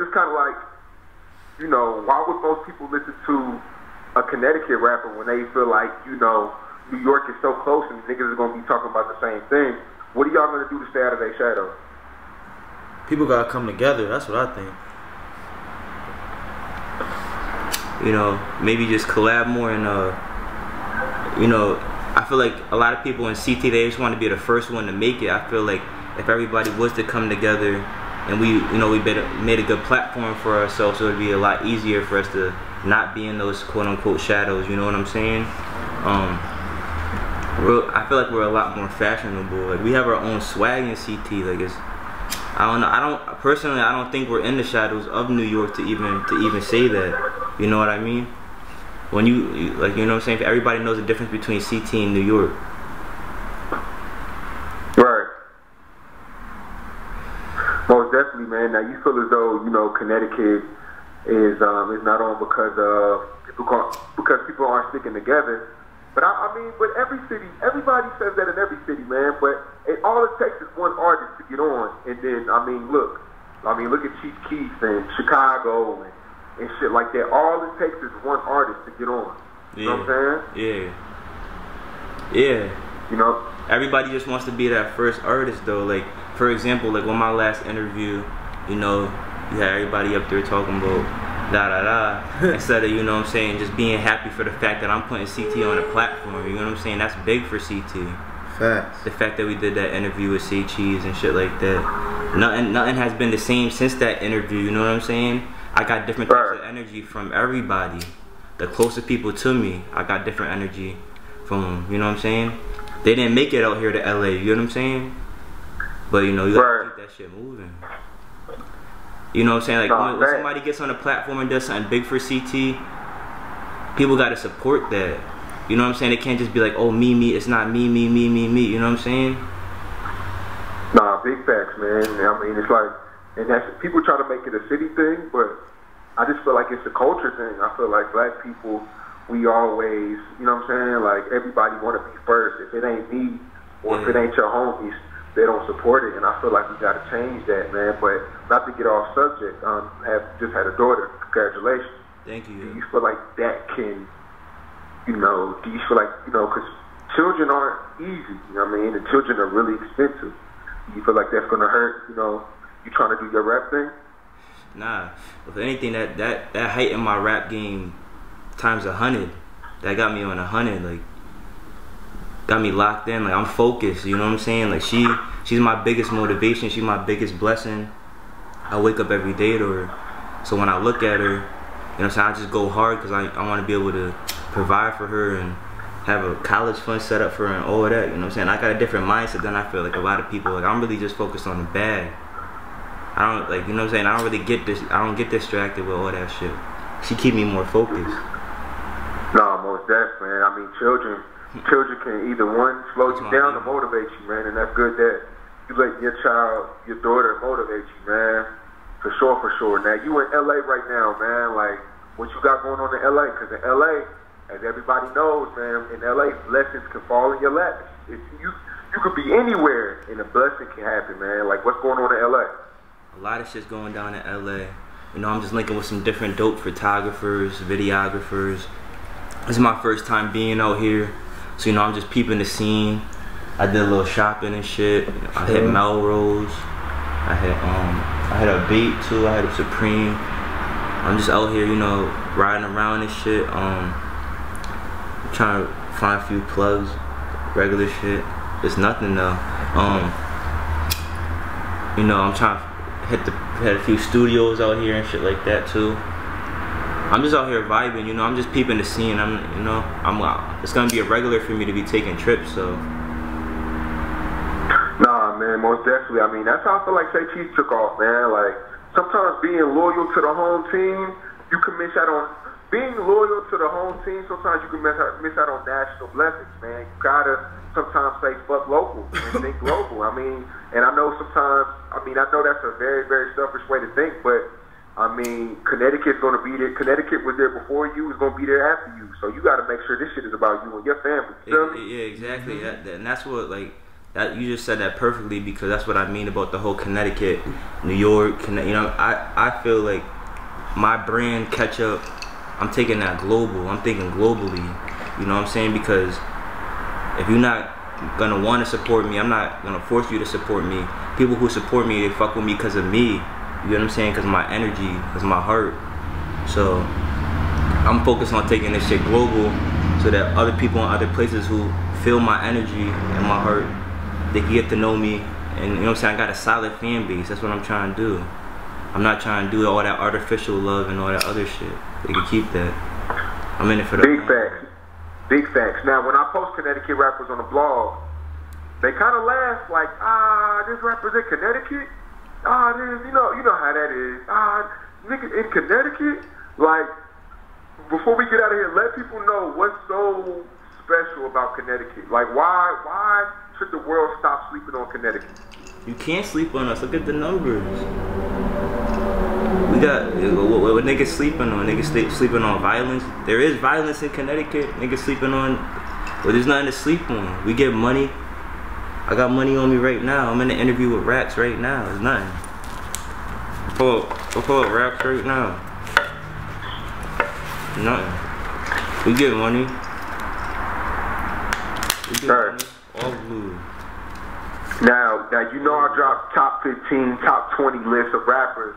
it's kind of like, you know, why would most people listen to a Connecticut rapper when they feel like, you know, New York is so close and niggas are going to be talking about the same thing? What are y'all going to do to stay out of their shadow? People got to come together. That's what I think. You know, maybe just collab more and, you know, I feel like a lot of people in CT, they just want to be the first one to make it. I feel like if everybody was to come together and we, you know, we made a good platform for ourselves, so it would be a lot easier for us to not be in those quote-unquote shadows, you know what I'm saying? I feel like we're a lot more fashionable. Like, we have our own swag in CT. Like, it's, I don't know. Personally, I don't think we're in the shadows of New York to even say that. You know what I mean? When you like, you know what I'm saying? Everybody knows the difference between CT and New York. Right. Most definitely, man. Now, you feel as though, you know, Connecticut is not on because people aren't sticking together. But I mean, but every city, everybody says that in every city, man. But all it takes is one artist to get on, and then I mean, look at Chief Keef and Chicago and shit like that. All it takes is one artist to get on. You know what I'm saying? Yeah. You know, everybody just wants to be that first artist, though. Like, for example, like on my last interview, you know, you had everybody up there talking about instead of, you know what I'm saying, just being happy for the fact that I'm putting CT on a platform. You know what I'm saying? That's big for CT. Facts. The fact that we did that interview with Say Cheese and shit like that. Nothing has been the same since that interview. You know what I'm saying? I got different types of energy from everybody. The closer people to me, I got different energy from them. You know what I'm saying? They didn't make it out here to LA. You know what I'm saying? But you know, you gotta keep that shit moving. You know what I'm saying? Like, when somebody gets on a platform and does something big for CT, people gotta support that. You know what I'm saying? They can't just be like, oh, me, it's not me. You know what I'm saying? Nah, big facts, man. I mean, it's like, and that's, people try to make it a city thing, but I just feel like it's a culture thing. I feel like black people, we always, you know what I'm saying? Like, everybody want to be first. If it ain't me or if it ain't your homies, they don't support it, and I feel like we got to change that, man. But not to get off subject, have just had a daughter. Congratulations. Thank you. Do you feel like that can, you know, do you feel like, you know, because children aren't easy, you know what I mean? And children are really expensive. Do you feel like that's going to hurt, you know, you trying to do your rap thing? Nah. If anything, that heightened my rap game times 100. That got me on 100, like, got me locked in. Like, I'm focused, you know what I'm saying? Like, she's my biggest motivation. She's my biggest blessing. I wake up every day to her. So when I look at her, you know what I'm saying, I just go hard because I want to be able to provide for her and have a college fund set up for her and all of that, you know what I'm saying? I got a different mindset than I feel like a lot of people. Like, I'm really just focused on the bag. I don't, like, you know what I'm saying? I don't really get this, I don't get distracted with all that shit. She keep me more focused. No, most definitely, man. I mean, children can either one slow you down or motivate you, man, and that's good that you let your child, your daughter motivate you, man. For sure. Now, you in LA right now, man. Like, what you got going on in LA? Because in LA, as everybody knows, man, in LA, blessings can fall in your lap. If you could be anywhere and a blessing can happen, man. Like, what's going on in LA? A lot of shit's going down in LA. You know, I'm just linking with some different dope photographers, videographers. This is my first time being out here. So, you know, I'm just peeping the scene. I did a little shopping and shit. I hit Melrose. I had a Beat too. I had a Supreme. I'm just out here, you know, riding around and shit. Trying to find a few plugs, regular shit. It's nothing though. You know, I'm trying to hit a few studios out here and shit like that too. I'm just out here vibing, you know. I'm just peeping the scene. It's gonna be a regular for me to be taking trips, so. Nah, man, most definitely. I mean, that's how I feel like Say Cheese took off, man. Like, sometimes being loyal to the home team, you can miss out on being loyal to the home team. Sometimes you can miss out on national blessings, man. You gotta sometimes say fuck local and think global. I mean, and I know sometimes. I mean, I know that's a very, very selfish way to think, but. I mean, Connecticut's gonna be there. Connecticut was there before you. It's gonna be there after you. So you got to make sure this shit is about you and your family. You feel me? Yeah, exactly. And that's that you just said that perfectly, because that's what I mean about the whole Connecticut, New York. You know, I feel like my brand catch up. I'm taking that global. I'm thinking globally. You know what I'm saying? Because if you're not gonna want to support me, I'm not gonna force you to support me. People who support me, they fuck with me because of me. You know what I'm saying? Because my energy, because my heart. So I'm focused on taking this shit global, so that other people in other places who feel my energy and my heart, they can get to know me. And you know what I'm saying? I got a solid fan base. That's what I'm trying to do. I'm not trying to do all that artificial love and all that other shit. They can keep that. I'm in it for the big facts. Big facts. Now, when I post Connecticut rappers on the blog, they kind of laugh like, this rapper's in Connecticut? This, you know how that is. Nigga in Connecticut? Like, before we get out of here, let people know what's so special about Connecticut. Like, why should the world stop sleeping on Connecticut? You can't sleep on us. Look at the numbers. We got what niggas sleeping on. Niggas sleeping on violence. There is violence in Connecticut. Niggas sleeping on, but there's nothing to sleep on. We get money. I got money on me right now. I'm in an interview with Raps right now. There's nothing. Pull up Raps right now. Nothing. We get money. We get money. All blue. Now you know I dropped top 15, top 20 lists of rappers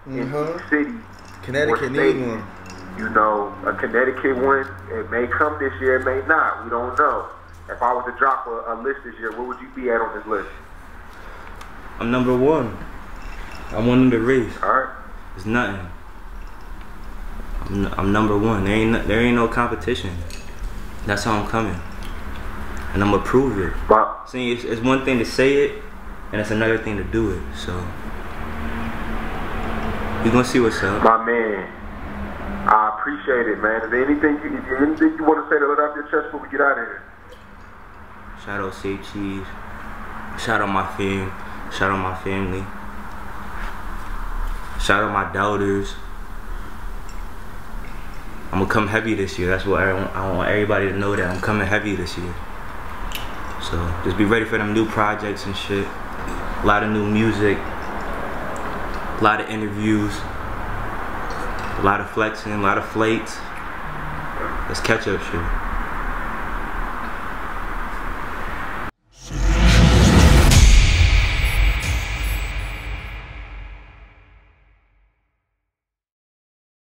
in each city. Connecticut need one. You know, a Connecticut one, it may come this year, it may not. We don't know. If I was to drop a list this year, where would you be at on this list? I'm number one. I'm one in the race. Alright. It's nothing. I'm number one. There ain't no competition. That's how I'm coming. And I'm gonna prove it. Wow. See, it's one thing to say it, and it's another thing to do it. So we gonna see what's up. My man, I appreciate it, man. Is there anything you want to say to let off your chest before we get out of here? Shout out Say Cheese. Shout out my fam. Shout out my family. Shout out my doubters. I'm gonna come heavy this year. That's what I want everybody to know, that I'm coming heavy this year. So just be ready for them new projects and shit. A lot of new music. A lot of interviews. A lot of flexing. A lot of flights. Let's catch up shit.